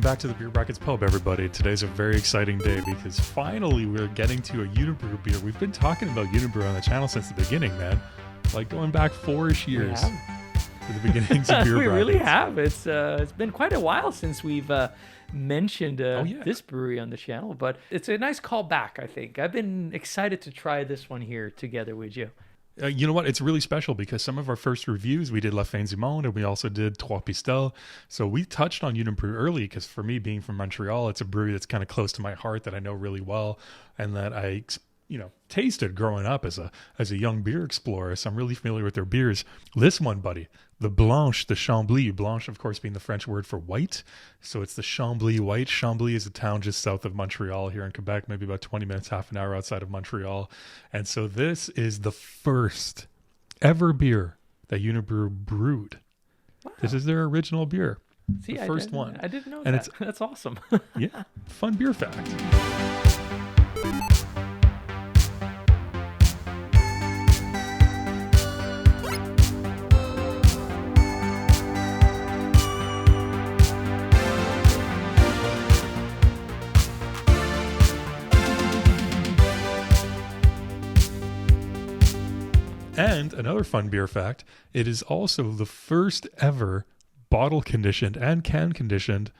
Welcome back to the Beer Brackets Pub, everybody. Today's a very exciting day because finally we're getting to a Unibroue beer. We've been talking about Unibroue on the channel since the beginning, man. Like going back 4-ish years to the beginnings of Beer We Brackets. really have. It's been quite a while since we've mentioned this brewery on the channel, but it's a nice callback, I think. I've been excited to try this one here together with you. You know what? It's really special because some of our first reviews, we did La Fin du Monde and we also did Trois Pistels. So we touched on Unibroue early because for me, being from Montreal, it's a brewery that's kind of close to my heart that I know really well and that I tasted growing up as a young beer explorer. So I'm really familiar with their beers. This one, buddy, the Blanche de Chambly. Blanche, of course, being the French word for white. So it's the Chambly white. Chambly is a town just south of Montreal here in Quebec, maybe about 20 minutes, half an hour outside of Montreal. And so this is the first ever beer that Unibroue brewed. Wow. This is their original beer. See, the first one. I didn't know and that. That's awesome. Yeah, fun beer fact. And another fun beer fact, it is also the first ever bottle conditioned and can conditioned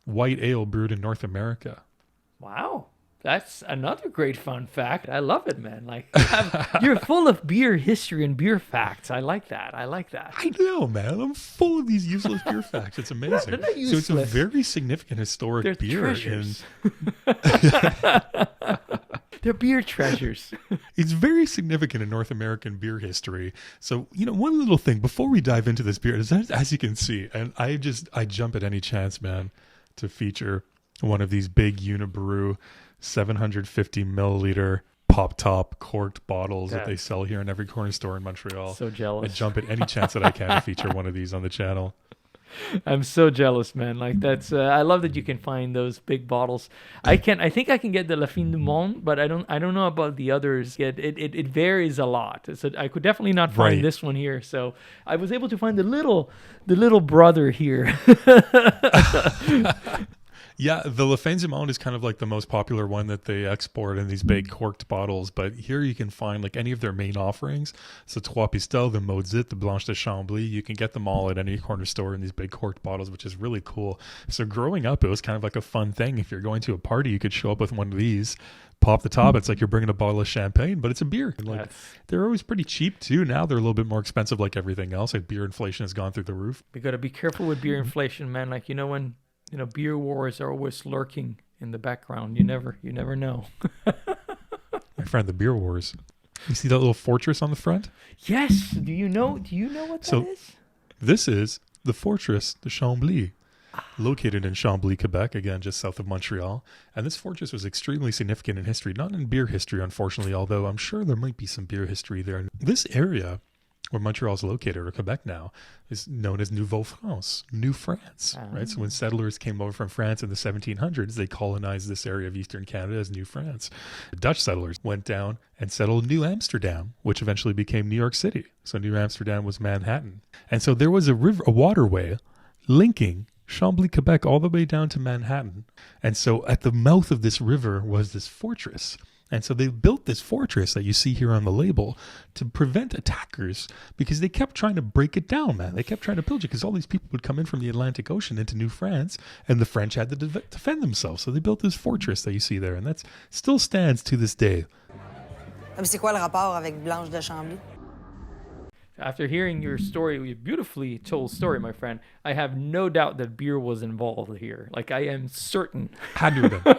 white ale brewed in North America. Wow. That's another great fun fact. I love it, man. Like you're full of beer history and beer facts. I like that. I know, man. I'm full of these useless beer facts. It's amazing. They're not useless. So it's a very significant historic They're beer. treasures. They're beer treasures. It's very significant in North American beer history. So, one little thing before we dive into this beer is that, as you can see, and I jump at any chance, man, to feature one of these big Unibroue 750 milliliter pop top corked bottles that they sell here in every corner store in Montreal. So jealous. I jump at any chance that I can to feature one of these on the channel. I'm so jealous, man. Like that's I love that you can find those big bottles. I think I can get the La Fin du Monde, but I don't know about the others. It varies a lot. So I could definitely not find this one here. So I was able to find the little brother here. Yeah, the La Fin du Monde is kind of like the most popular one that they export in these big corked bottles. But here you can find like any of their main offerings. So Trois Pistels, the Maudite, the Blanche de Chambly, you can get them all at any corner store in these big corked bottles, which is really cool. So growing up, it was kind of like a fun thing. If you're going to a party, you could show up with one of these, pop the top. It's like you're bringing a bottle of champagne, but it's a beer. Like they're always pretty cheap too. Now they're a little bit more expensive, like everything else. Like beer inflation has gone through the roof. We got to be careful with beer inflation, man. Like when beer wars are always lurking in the background. You never know. My friend, the beer wars. You see that little fortress on the front? Yes. Do you know what that is? This is the Fortress de Chambly, located in Chambly, Quebec, again, just south of Montreal. And this fortress was extremely significant in history, not in beer history, unfortunately, although I'm sure there might be some beer history there. This area where Montreal is located, or Quebec now, is known as Nouveau France, New France, right? So when settlers came over from France in the 1700s, they colonized this area of Eastern Canada as New France. The Dutch settlers went down and settled New Amsterdam, which eventually became New York City. So New Amsterdam was Manhattan. And so there was a waterway linking Chambly, Quebec, all the way down to Manhattan. And so at the mouth of this river was this fortress. And so they built this fortress that you see here on the label to prevent attackers because they kept trying to break it down, man. They kept trying to pillage it because all these people would come in from the Atlantic Ocean into New France and the French had to defend themselves. So they built this fortress that you see there, and that still stands to this day. C'est quoi le rapport avec Blanche de Chambly? After hearing your story, your beautifully told story, my friend, I have no doubt that beer was involved here. Like, I am certain. Had to have been.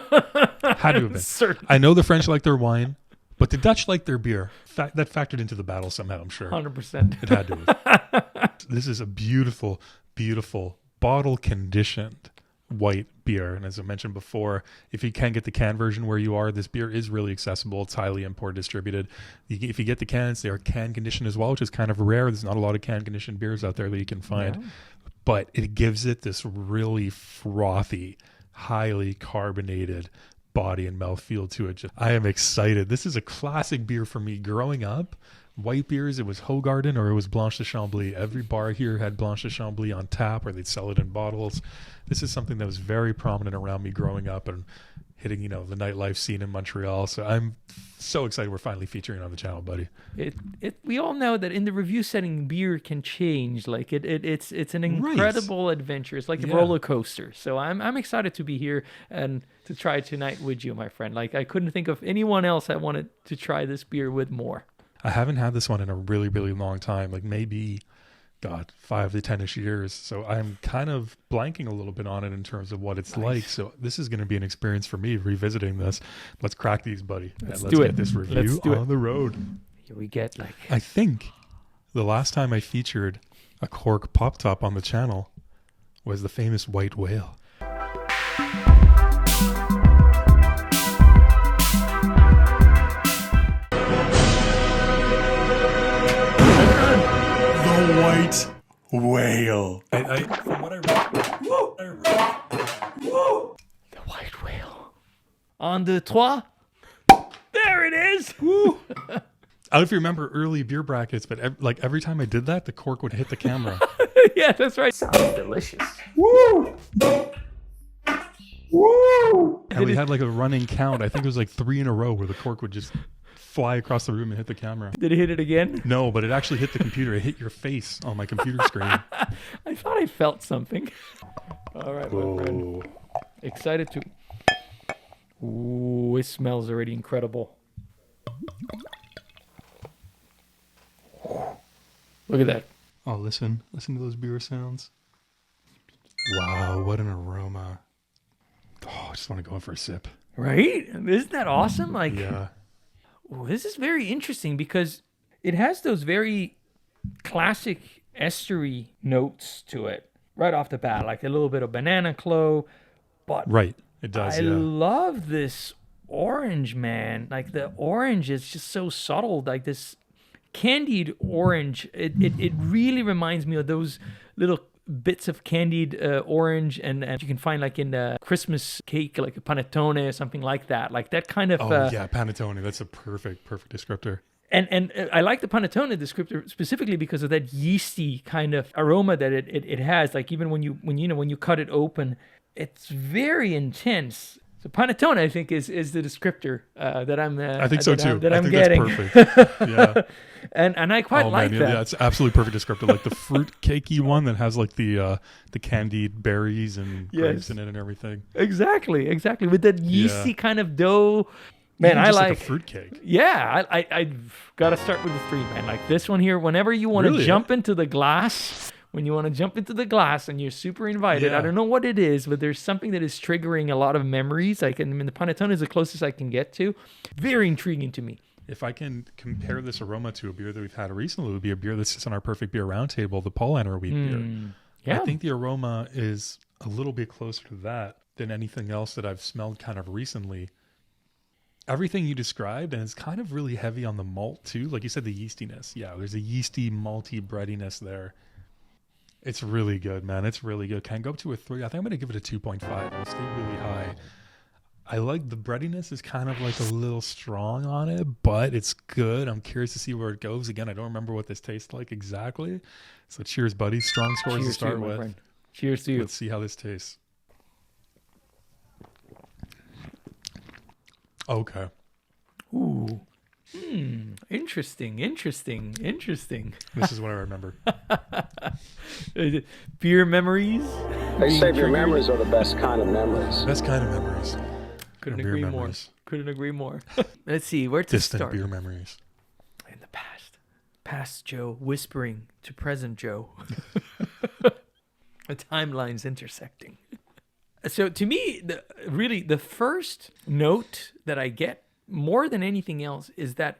Had to have been. Certain. I know the French like their wine, but the Dutch like their beer. That factored into the battle somehow, I'm sure. 100%. It had to have. This is a beautiful, beautiful, bottle-conditioned white beer. And as I mentioned before, if you can get the can version where you are, this beer is really accessible. It's highly import distributed. If you get the cans, they are can conditioned as well, which is kind of rare. There's not a lot of can conditioned beers out there that you can find. Yeah. But it gives it this really frothy, highly carbonated body and mouthfeel to it. I am excited. This is a classic beer for me. Growing up, white beers, it was Hoegaarden or it was Blanche de Chambly. Every bar here had Blanche de Chambly on tap, or they'd sell it in bottles. This is something that was very prominent around me growing up and hitting, the nightlife scene in Montreal. So I'm so excited we're finally featuring it on the channel, buddy. We all know that in the review setting, beer can change. Like it's an incredible adventure. It's like a roller coaster. So I'm excited to be here and to try it tonight with you, my friend. Like I couldn't think of anyone else I wanted to try this beer with more. I haven't had this one in a really, really long time. Like maybe, 5 to 10-ish years. So I'm kind of blanking a little bit on it in terms of what it's like. So this is going to be an experience for me revisiting this. Let's crack these, buddy. Let's get this review on the road. Here we get I think the last time I featured a cork pop top on the channel was the famous White Whale. White Whale. From what I read, the White Whale. On the trois. There it is. Woo. I don't know if you remember early beer brackets, but every time I did that, the cork would hit the camera. Yeah, that's right. Sounds delicious. Woo! Woo! And we had a running count. I think it was 3 in a row where the cork would just fly across the room and hit the camera. Did it hit it again? No, but it actually hit the computer. It hit your face on my computer screen. I thought I felt something. All right, my friend. Excited to... Ooh, it smells already incredible. Look at that. Oh, listen to those beer sounds. Wow, what an aroma. Oh, I just want to go in for a sip. Right? Isn't that awesome? Yeah. Ooh, this is very interesting because it has those very classic estery notes to it right off the bat, like a little bit of banana clove. But right, it does. I love this orange, man. Like the orange is just so subtle, like this candied orange. It really reminds me of those little bits of candied orange and you can find in the Christmas cake, like a panettone or something like that kind of panettone. That's a perfect descriptor. And I like the panettone descriptor specifically because of that yeasty kind of aroma that it has. Like even when you cut it open, it's very intense. So panettone, I think, is the descriptor that I'm. I think so too. I'm getting. That's perfect. Yeah. And I quite like that. Yeah, it's absolutely perfect descriptor. Like the fruit cakey one that has the candied berries and grapes in it and everything. Exactly. With that yeasty kind of dough. Man, I like a fruitcake. Yeah, I gotta start with the 3, man. Like this one here. Whenever you want to jump into the glass. When you want to jump into the glass and you're super invited, I don't know what it is, but there's something that is triggering a lot of memories. The panettone is the closest I can get to. Very intriguing to me. If I can compare this aroma to a beer that we've had recently, it would be a beer that sits on our Perfect Beer Roundtable, the Paulaner wheat beer. Yeah. I think the aroma is a little bit closer to that than anything else that I've smelled kind of recently. Everything you described, and it's kind of really heavy on the malt too. Like you said, the yeastiness. Yeah, there's a yeasty, malty breadiness there. It's really good, man. It's really good. Can I go up to a 3? I think I'm going to give it a 2.5. It'll stay really high. I like the breadiness is kind of a little strong on it, but it's good. I'm curious to see where it goes. Again, I don't remember what this tastes like exactly. So cheers, buddy. Strong scores to start with. Friend. Cheers to you. Let's see how this tastes. Okay. Ooh. Interesting. This is what I remember. Beer memories. They say your memories are the best kind of memories. Best kind of memories. Couldn't agree more. Let's see, where to Distant start. beer memories. In the past Joe whispering to present Joe. The timelines intersecting. So to me, the first note that I get more than anything else is that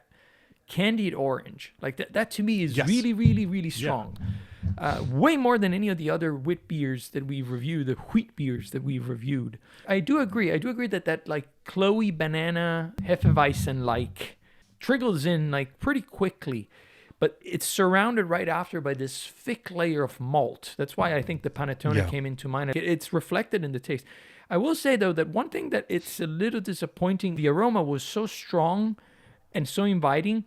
candied orange. Like that to me is really, really, really strong. Way more than any of the other wheat beers that we've reviewed, the wheat beers that we've reviewed. I do agree that like Chloe banana Hefeweizen trickles in pretty quickly, but it's surrounded right after by this thick layer of malt. That's why I think the panettone came into mind. It's reflected in the taste. I will say though that one thing that it's a little disappointing, the aroma was so strong and so inviting,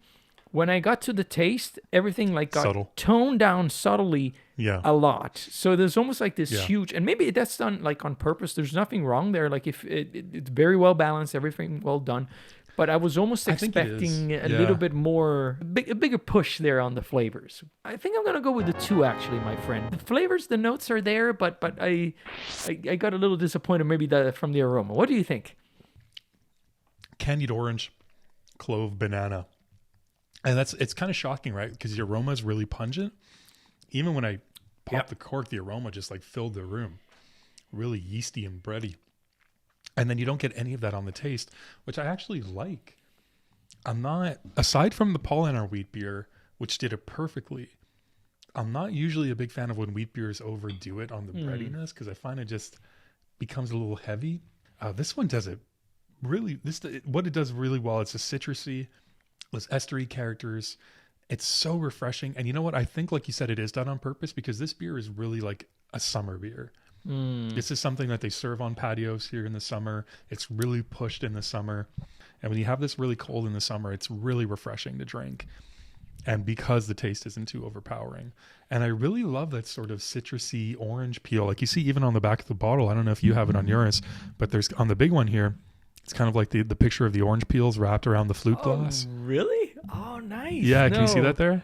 When I got to the taste, everything like got Subtle. toned down subtly Yeah. a lot. So there's almost like this Yeah. huge, and maybe that's done like on purpose. There's nothing wrong there. Like if it's very well balanced, everything well done. But I was almost I think it is. expecting a Yeah. little bit more, a bigger push there on the flavors. I think I'm gonna go with the 2 actually, my friend. The flavors, the notes are there, but I got a little disappointed maybe from the aroma. What do you think? Candied orange, clove, banana. And it's kind of shocking, right? Because the aroma is really pungent. Even when I popped the cork, the aroma just like filled the room. Really yeasty and bready. And then you don't get any of that on the taste, which I actually like. I'm not, aside from the Paulaner wheat beer, which did it perfectly, I'm not usually a big fan of when wheat beers overdo it on the breadiness, because I find it just becomes a little heavy. This one does it really, what it does really well, it's a citrusy, those estery characters. It's so refreshing. And you know what? I think, like you said, it is done on purpose, because this beer is really like a summer beer. This is something that they serve on patios here in the summer. It's really pushed in the summer. And when you have this really cold in the summer, it's really refreshing to drink. And because the taste isn't too overpowering. And I really love that sort of citrusy orange peel. Like you see even on the back of the bottle. I don't know if you have it on yours, but there's on the big one here, it's kind of like the picture of the orange peels wrapped around the flute glass. Really? Oh, nice. Yeah, can you see that there?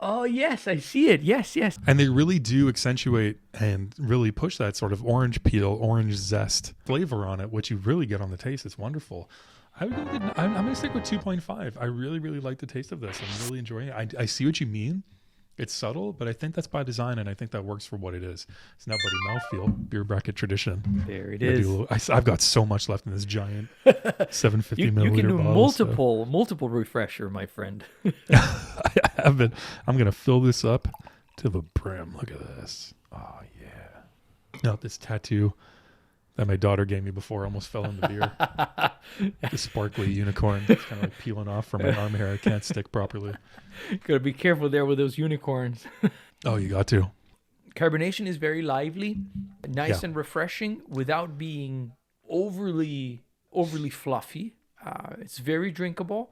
Oh, yes, I see it. Yes. And they really do accentuate and really push that sort of orange peel, orange zest flavor on it, which you really get on the taste. It's wonderful. I'm going to stick with 2.5. I really, really like the taste of this. I'm really enjoying it. I see what you mean. It's subtle, but I think that's by design, and I think that works for what it is. It's now Buddy Mouthfeel, beer bracket tradition. There it is. I've got so much left in this giant 750 milliliter bottle. You can do multiple refresher, my friend. I have been. I'm going to fill this up to the brim. Look at this. Oh, yeah. Now, this tattoo that my daughter gave me before almost fell in the beer. The sparkly unicorn. It's kind of like peeling off from my arm hair. I can't stick properly. Gotta be careful there with those unicorns. Oh, you got to. Carbonation is very lively, nice and refreshing without being overly fluffy. It's very drinkable,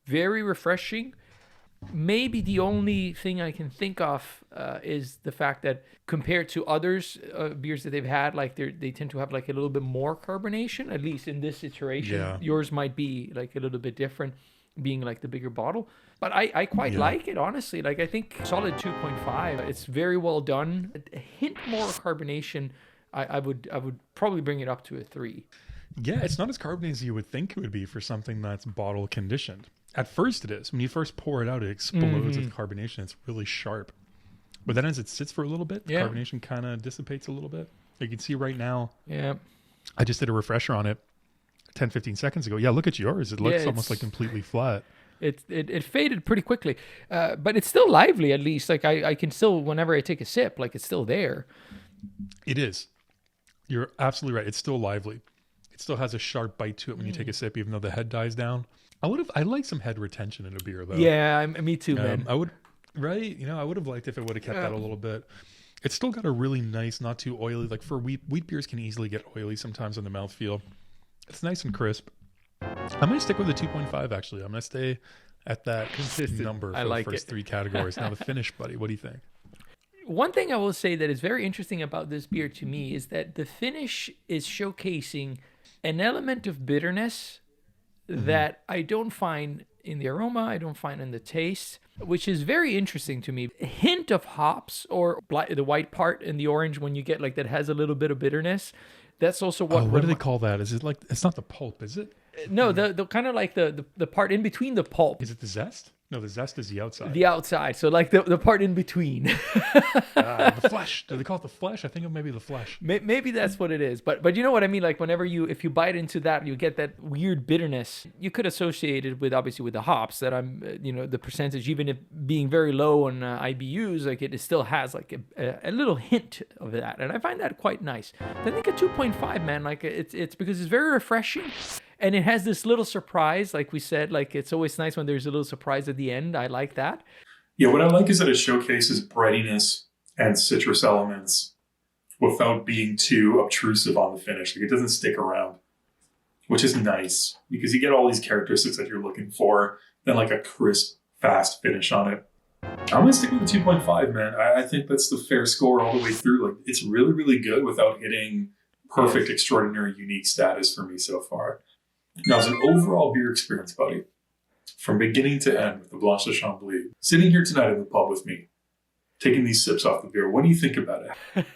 very refreshing. Maybe the only thing I can think of is the fact that compared to others beers that they've had, like they tend to have like a little bit more carbonation, at least in this iteration. Yeah. Yours might be like a little bit different, being like the bigger bottle. But I quite like it, honestly. Like I think solid 2.5. It's very well done. A hint more carbonation, I would probably bring it up to a 3. Yeah, it's not as carbonated as you would think it would be for something that's bottle conditioned. At first it is. When you first pour it out, it explodes with carbonation. It's really sharp. But then as it sits for a little bit, the carbonation kind of dissipates a little bit. You can see right now, I just did a refresher on it 10, 15 seconds ago. Yeah, look at yours. It looks almost like completely flat. It faded pretty quickly. But it's still lively, at least. Like I can still, whenever I take a sip, like it's still there. It is. You're absolutely right. It's still lively. It still has a sharp bite to it when you take a sip, even though the head dies down. I like some head retention in a beer, though. Yeah, me too, man. I would, right? You know, I would have liked if it would have kept that a little bit. It's still got a really nice, not too oily. Like for wheat beers can easily get oily sometimes on the mouthfeel. It's nice and crisp. I'm going to stick with the 2.5, actually. I'm going to stay at that number for the first 3 categories. Now the finish, buddy. What do you think? One thing I will say that is very interesting about this beer to me is that the finish is showcasing an element of bitterness that I don't find in the aroma, I don't find in the taste, which is very interesting to me. A hint of hops or the white part in the orange when you get like that has a little bit of bitterness. That's also what. What do they call that? Is it like, it's not the pulp, is it? No, the kind of like the part in between the pulp. Is it the zest? No, the zest is the outside. The outside, so like the part in between. The flesh. Do they call it the flesh? I think it may be the flesh. Maybe that's what it is. But you know what I mean? Like whenever if you bite into that, you get that weird bitterness. You could associate it with, obviously, with the hops that the percentage, even if being very low on IBUs, like it still has like a little hint of that. And I find that quite nice. I think a 2.5, man, like it's because it's very refreshing. And it has this little surprise, like we said, like it's always nice when there's a little surprise at the end. I like that. Yeah, what I like is that it showcases breadiness and citrus elements without being too obtrusive on the finish. Like it doesn't stick around, which is nice because you get all these characteristics that you're looking for, then like a crisp fast finish on it. I'm going to stick with the 2.5, man. I think that's the fair score all the way through. Like, it's really, really good without hitting perfect, extraordinary, unique status for me so far. Now, as an overall beer experience, buddy, from beginning to end with the Blanche de Chambly, sitting here tonight in the pub with me, taking these sips off the beer, what do you think about it?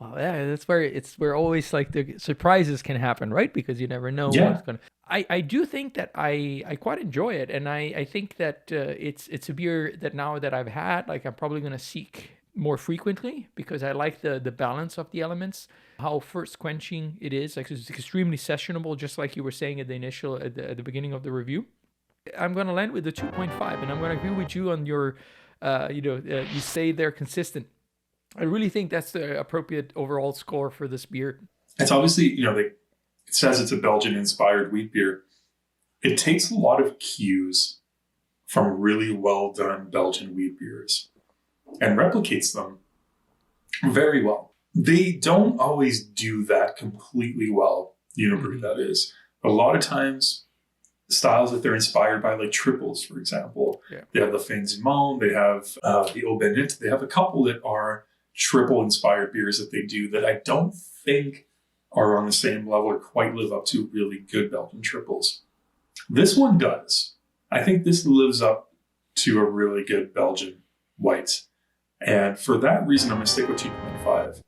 Well, yeah, that's where always like the surprises can happen, right? Because you never know what's going to. I do think that I quite enjoy it, and I think that it's a beer that now that I've had, like I'm probably going to seek more frequently because I like the balance of the elements, how first quenching it is. Like it's extremely sessionable, just like you were saying at the beginning of the review. I'm going to land with the 2.5, and I'm going to agree with you on your, you say they're consistent. I really think that's the appropriate overall score for this beer. It's obviously, it says it's a Belgian-inspired wheat beer. It takes a lot of cues from really well-done Belgian wheat beers and replicates them very well. They don't always do that completely well, Unibroue, that is. A lot of times, styles that they're inspired by, like triples, for example. Yeah. They have the Fin du Monde, they have the Eau Bénite. They have a couple that are triple-inspired beers that they do that I don't think are on the same level or quite live up to really good Belgian triples. This one does. I think this lives up to a really good Belgian white. And for that reason, I'm going to stick with 2.5.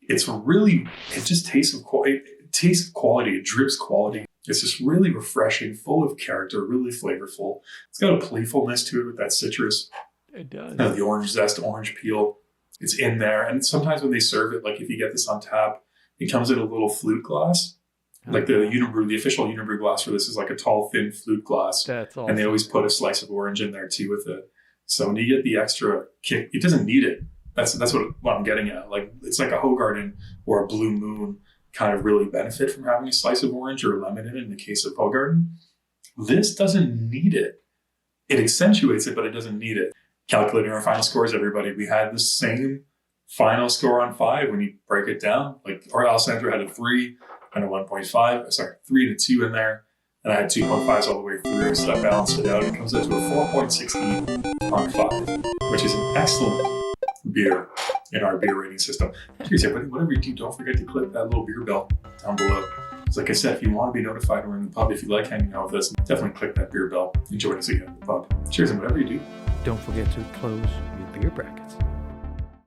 It just tastes of quality. It tastes of quality. It drips quality. It's just really refreshing, full of character, really flavorful. It's got a playfulness to it with that citrus. It does. The orange zest, orange peel. It's in there. And sometimes when they serve it, like if you get this on tap, it comes in a little flute glass. Like the Unibroue, the official Unibroue glass for this is like a tall, thin flute glass. That's awesome. And they always put a slice of orange in there too with it. So when you get the extra kick, it doesn't need it. That's what I'm getting at. Like it's like a Hoegaarden or a Blue Moon kind of really benefit from having a slice of orange or lemon in it in the case of Hoegaarden. This doesn't need it. It accentuates it, but it doesn't need it. Calculating our final scores, everybody. We had the same final score on 5 when you break it down. Like, or Alessandro had a 3 and a 1.5. Sorry, 3 and a 2 in there. And I had 2.5s all the way through, so that balanced it out. It comes out to a 4.16 on 5, which is an excellent beer in our beer rating system. Seriously, whatever you do, don't forget to click that little beer bell down below. Because like I said, if you want to be notified when we're in the pub, if you like hanging out with us, definitely click that beer bell and join us again in the pub. Cheers, and whatever you do, don't forget to close your beer brackets.